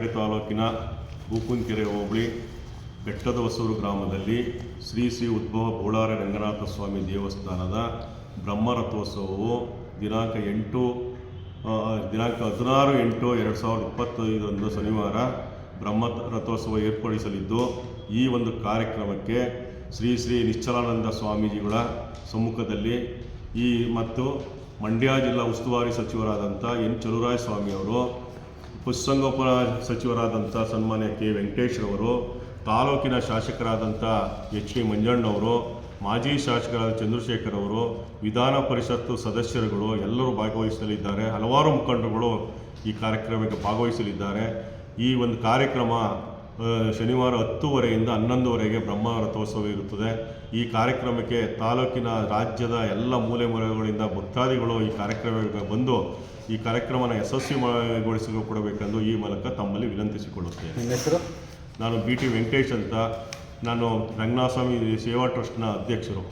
K ತಾಲೂಕಿನ ಬೂಕುಂಕೆರೆ ಹೋಬಳಿ ಬೆಟ್ಟದ ಹೊಸೂರು ಗ್ರಾಮದಲ್ಲಿ ಶ್ರೀ ಶ್ರೀ ಉದ್ಭವ ಬೋಳಾರ ರಂಗನಾಥ ಸ್ವಾಮಿ ದೇವಸ್ಥಾನದ ಬ್ರಹ್ಮರಥೋತ್ಸವವು ದಿನಾಂಕ 16/8/2025 ಶನಿವಾರ ಬ್ರಹ್ಮರಥೋತ್ಸವ ಏರ್ಪಡಿಸಲಿದ್ದು, ಈ ಒಂದು ಕಾರ್ಯಕ್ರಮಕ್ಕೆ ಶ್ರೀ ಶ್ರೀ ನಿಶ್ಚಲಾನಂದ ಸ್ವಾಮೀಜಿಗಳ ಸಮ್ಮುಖದಲ್ಲಿ ಮತ್ತು ಮಂಡ್ಯ ಜಿಲ್ಲಾ ಉಸ್ತುವಾರಿ ಸಚಿವರಾದಂಥ ಎನ್ ಚಲುವರಾಯ ಸ್ವಾಮಿಯವರು, ಪಶುಸಂಗೋಪನಾ ಸಚಿವರಾದಂಥ ಸನ್ಮಾನ್ಯ ಕೆ ವೆಂಕಟೇಶ್ರವರು, ತಾಲೂಕಿನ ಶಾಸಕರಾದಂಥ ಎಚ್ ವಿ ಮಂಜಣ್ಣವರು, ಮಾಜಿ ಶಾಸಕರಾದ ಚಂದ್ರಶೇಖರ್ ಅವರು, ವಿಧಾನ ಪರಿಷತ್ತು ಸದಸ್ಯರುಗಳು ಎಲ್ಲರೂ ಭಾಗವಹಿಸಲಿದ್ದಾರೆ. ಹಲವಾರು ಮುಖಂಡರುಗಳು ಈ ಕಾರ್ಯಕ್ರಮಕ್ಕೆ ಭಾಗವಹಿಸಲಿದ್ದಾರೆ. ಈ ಒಂದು ಕಾರ್ಯಕ್ರಮ ಶನಿವಾರ 10:30ಯಿಂದ 11:00ವರೆಗೆ ಬ್ರಹ್ಮರಥೋತ್ಸವ ಇರುತ್ತದೆ. ಈ ಕಾರ್ಯಕ್ರಮಕ್ಕೆ ತಾಲೂಕಿನ ರಾಜ್ಯದ ಎಲ್ಲ ಮೂಲೆಗಳಿಂದ ಭಕ್ತಾದಿಗಳು ಈ ಕಾರ್ಯಕ್ರಮಕ್ಕೆ ಬಂದು ಈ ಕಾರ್ಯಕ್ರಮನ ಯಶಸ್ವಿಗೊಳಿಸಿಕೊಡಬೇಕೆಂದು ಈ ಮೂಲಕ ತಮ್ಮಲ್ಲಿ ವಿನಂತಿಸಿಕೊಳ್ಳುತ್ತೇನೆ. ನಿಮ್ಮ ಹೆಸರು? ನಾನು BT ವೆಂಕಟೇಶ್ ಅಂತ. ನಾನು ರಂಗನಾಥ ಸ್ವಾಮಿ ಸೇವಾ ಟ್ರಸ್ಟ್ನ ಅಧ್ಯಕ್ಷರು.